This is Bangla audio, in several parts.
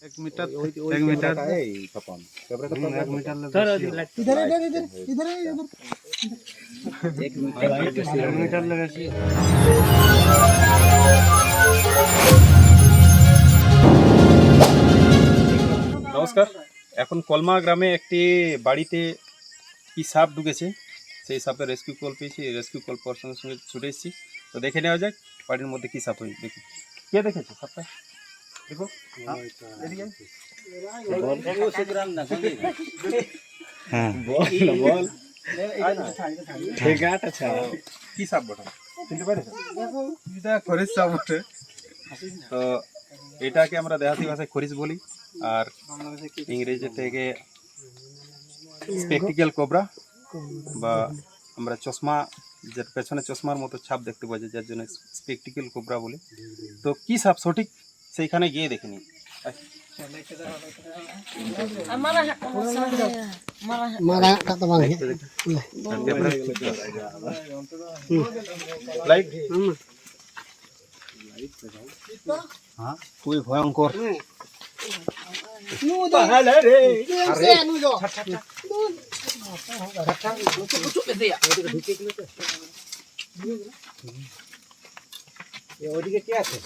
एक मीटर 1 मीटर खपन कैमरा का 1 मीटर इधर मीटर लगाছি নমস্কার। এখন কলমা গ্রামে একটি বাড়িতে কি সাপ ঢুকেছে, সেই সাপের রেস্কিউ কল পেয়েছি। রেস্কিউ কল পাওয়ার সঙ্গে সঙ্গে ছুটে এসেছি। তো দেখে নেওয়া যাক বাড়ির মধ্যে কি সাপ হয়। দেখি কে দেখেছে সাপটা, দেখো কি সাপ বটে চিনতে পারেছো? এটা খরিস সাপ বটে। তো এটাকে আমরা দেহাতি ভাষায় খরিস বলি, আর ইংরেজি থেকে স্পেকটিক্যাল কোবরা, বা আমরা চশমা, যার পেছনে চশমার মতো ছাপ দেখতে পাওয়া যায়, যার জন্য স্পেকটিক্যাল কোবরা বলি। তো কি সাপ সঠিক সেইখানে গিয়ে দেখে নিই। খুবই ভয়ঙ্কর। ওদিকে কে আছে?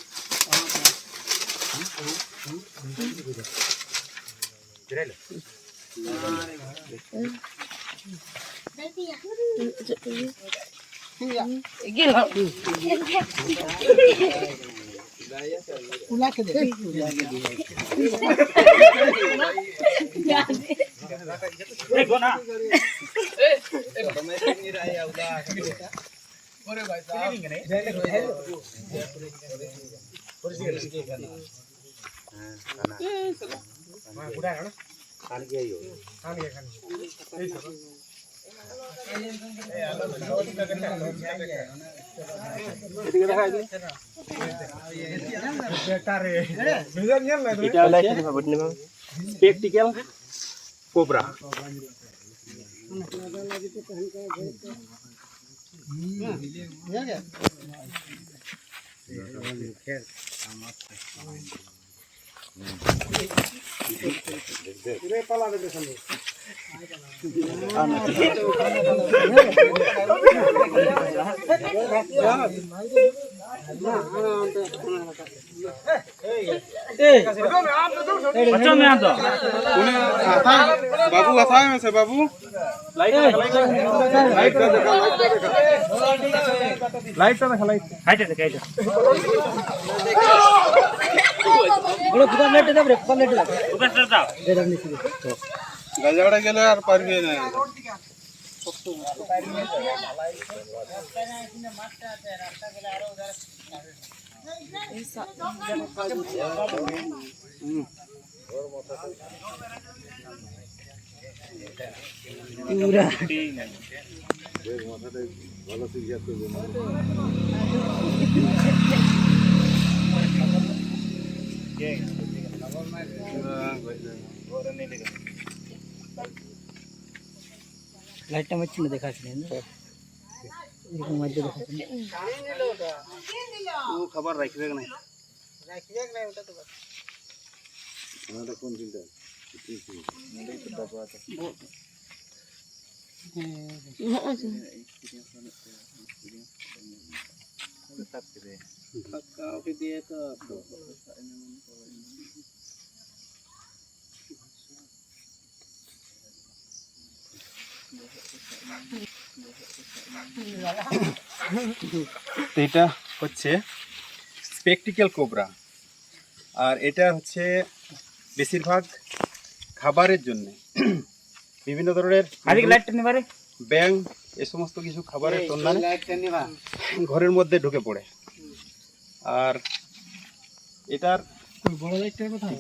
Spectacled cobra. बाबू असाय में से बाबू लाइट का देखा, लाइट का देखा, लाइट देखा। बड़ो दुकान लाइट दे रे, दुकान लाइट दाও दे दे निकली तो गजवाड़ा गेले আর পারবে না। पूरा ভালো শিক্ষা করবে না। লাইটটা মত না দেখাছিলেন না, এরকম মধ্যে দেখাছিলেন। ও খবর রাখবে না, ওটা তো আমাদের কোন চিন্তা এটা হচ্ছে স্পেকটিক্যাল কোবরা, আর এটা হচ্ছে বেশিরভাগ খাবারের জন্য বিভিন্ন ধরনের ব্যাং এ সমস্ত কিছু খাবারের সন্ধানে ঘরের মধ্যে ঢুকে পড়ে। আর এটার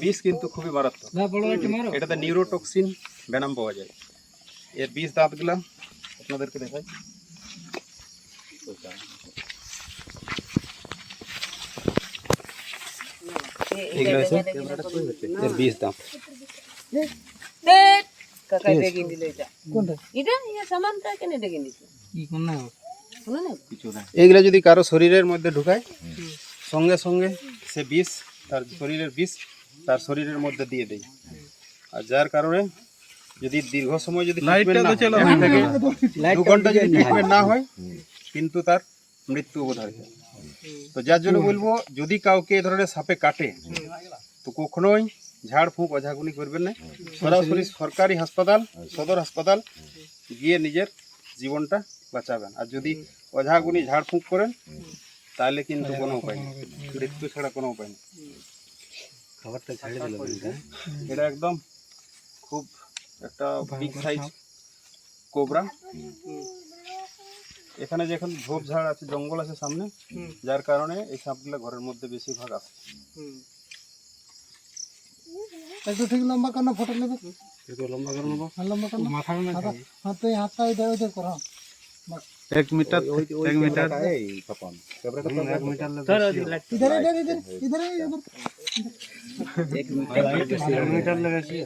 বিষ কিন্তু খুবই মারাত্মক। এটাতে নিউরোটক্সিন ভেনাম পাওয়া যায়। এর বিষ দাঁতগুলা আপনাদেরকে দেখাই। এগুলো আছে এর বিষ দাম। এইগুলো যদি কারো শরীরের মধ্যে ঢুকায় সঙ্গে সঙ্গে সে বিষ তার শরীরের বিষ তার শরীরের মধ্যে দিয়ে দেয়। আর যার কারণে যদি দীর্ঘ সময় যদি 2 ঘন্টা যদি ট্রিটমেন্ট না হয় কিন্তু তার মৃত্যু বোধহয়। তো যার জন্য বলবো যদি কাউকে এ ধরনের সাপে কাটে তো কখনোই ঝাড়ফুঁক ওঝাগুনি করবেন না, সরাসরি সরকারি হাসপাতাল সদর হাসপাতাল গিয়ে নিজের জীবনটা বাঁচাবেন। আর যদি ওঝাগুনি ঝাড়ফুঁক করেন তাহলে কিন্তু কোনো উপায় নেই, মৃত্যু ছাড়া কোনো উপায় নেই। খাবারটা ছেড়ে দিল। এটা একদম খুব একটা বিগ সাইজ কোবরা। এখানে যে এখন ঝোপঝাড় আছে জঙ্গল আছে সামনে, যার কারণে এই সাপগুলো ঘরের মধ্যে বেশিরভাগ আসে। একটু ঠিক লম্বা করো, ফটো নেবে একটু লম্বা করে নেবো, লম্বা করো, মাথা না হাতে হাতটা ওইটা করো। 1 মিটার 1 মিটার এই তপন ক্যামেরাটা তো 1 মিটার ইধারে ইধারে ইধারে ইধারে 1 মিটার লাগাছি।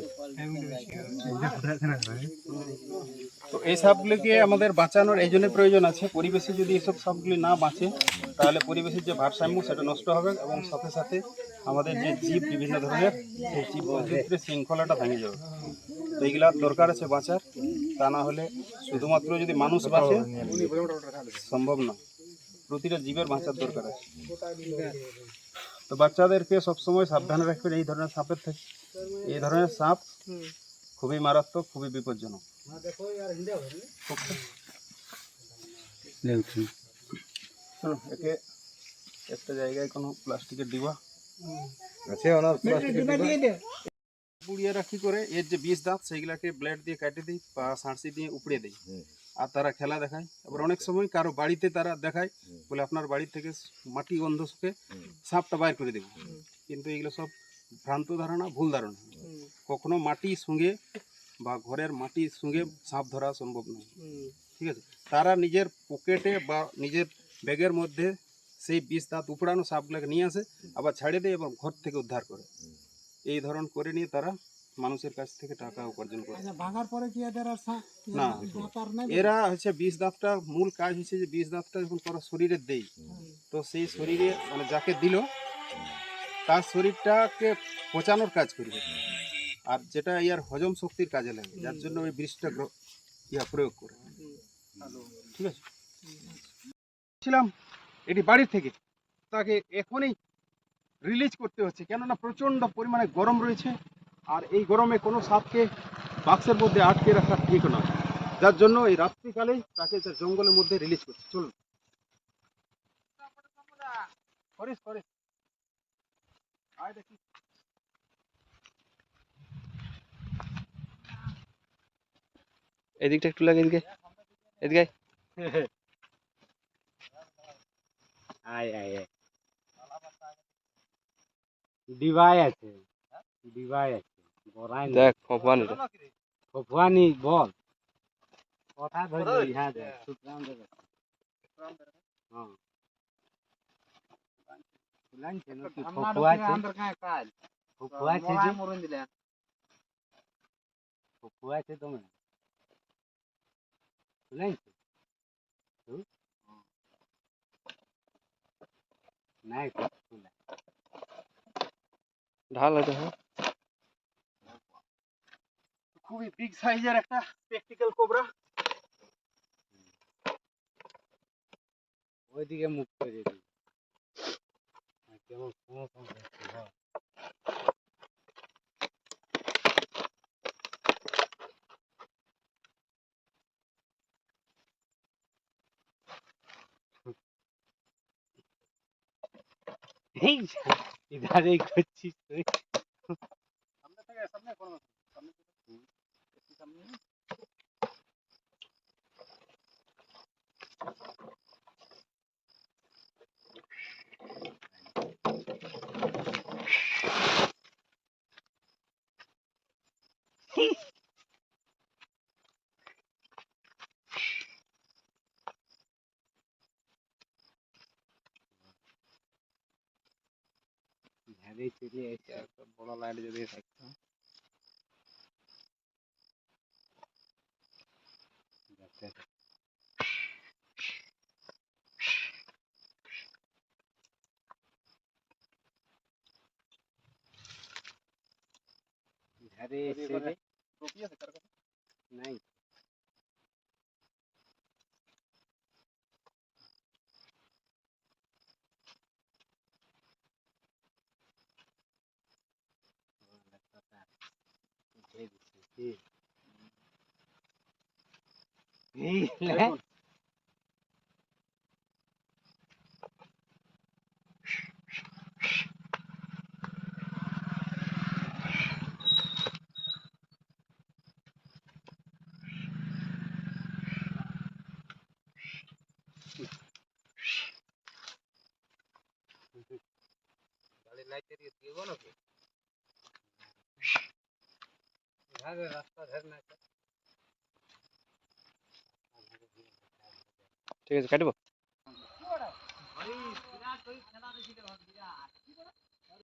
তো এই সাপগুলিকে আমাদের বাঁচানোর এই জন্য প্রয়োজন আছে, পরিবেশে যদি এসব সাপগুলি না বাঁচে তাহলে পরিবেশের যে ভারসাম্য সেটা নষ্ট হবে এবং সাথে সাথে আমাদের যে জীব বিভিন্ন ধরনের সেই জীব বৈচিত্র্যের শৃঙ্খলাটা ভেঙে যাবে। তো এইগুলার দরকার আছে বাঁচার, তা না হলে শুধুমাত্র যদি মানুষ বাঁচে সম্ভব না, প্রতিটা জীবের বাঁচার দরকার আছে। তো বাচ্চাদেরকে সবসময় সাবধানে রাখবেন এই ধরনের সাপের থেকে। এই ধরনের সাপ খুবই মারাত্মক, খুবই বিপজ্জনক। একে একটা জায়গায় কোনো প্লাস্টিকের ডিবা আছে, পুড়িয়ে রাখি করে এর যে বিষ দাঁত সেইগুলাকে ব্লেড দিয়ে কাটে দিই বা সাঁড়সি দিয়ে উপড়ে দিই। আর তারা খেলা দেখায়। আবার অনেক সময় কারো বাড়িতে তারা দেখায় বলে আপনার বাড়ি থেকে মাটি গন্ধ শুকে সাপটা বাইর করে দেবো, কিন্তু এগুলো সব ভ্রান্ত ধারণা, ভুল ধারণা। কখনো মাটির সঙ্গে বা ঘরের মাটির সঙ্গে সাপ ধরা সম্ভব নয়, ঠিক আছে। তারা নিজের পকেটে বা নিজের ব্যাগের মধ্যে সেই বিষ দাঁত উপড়ানো সাপগুলোকে নিয়ে আসে, আবার ছাড়িয়ে দেয় এবং ঘর থেকে উদ্ধার করে। এই ধরন করে নিয়ে তারা মানুষের কাছ থেকে টাকা উপার্জন করে। ভাঙার পরে কি এদের আর না, এরা হচ্ছে বিষ দাঁতটা মূল কাজ হচ্ছে যে বিষ দাঁতটা যখন কারো শরীরে দেই তো সেই শরীরে মানে যাকে দিল তার শরীরটাকে পচানোর কাজ করবে, আর যেটা ইয়ার হজম শক্তির কাজে লাগে, যার জন্য ওই বিষটা প্রয়োগ করে। ঠিক আছে, ছিলাম এটি বাড়ির থেকে তাকে এখনই রিলিজ করতে হচ্ছে, কেননা প্রচণ্ড পরিমাণে গরম রয়েছে, আর এই গরমে কোনো সাপকে বাক্সের মধ্যে আটকে রাখা ঠিক নয়, যার জন্য এই রাত্রিকালেই তাকে জঙ্গলের মধ্যে রিলিজ করছে। চলুন এদিকটা একটু লাগে, এদিকে এদিকে আয় আয় আয় ডিবাই আছে, ডিবাই আছে, বড়াই দেখ ফফানি ফফানি বল কথা ধরে ইহা দে সুতরাং দে হ্যাঁ লাইন কেন কি ফফুয়া আছে আন্দর কায় কাল ফফুয়া আছে যে মরন দিলে ফফুয়া আছে তুমি লাইন নাই ঢাল আছে। হ্যাঁ, খুবই বিগ সাইজের একটা স্পেকটিক্যাল কোবরা। ওইদিকে মুখ করে দিই কেমন এই ইধারে করছিস তুই সামনে থেকে সামনে করো, সামনে একটু সামনে ধারে চলে এসে একটা বড় লাইট যদি থাকতো যাতে ধারে এসে নাই উঠে দিচ্ছে কি এই লে গাড়ি লাইট এরিয়ে দিব নাকি ধারে রাস্তা ধারে না ঠিক আছে কাটবো ভাই বিরাট ওই খেলা দেখি রে বিরাট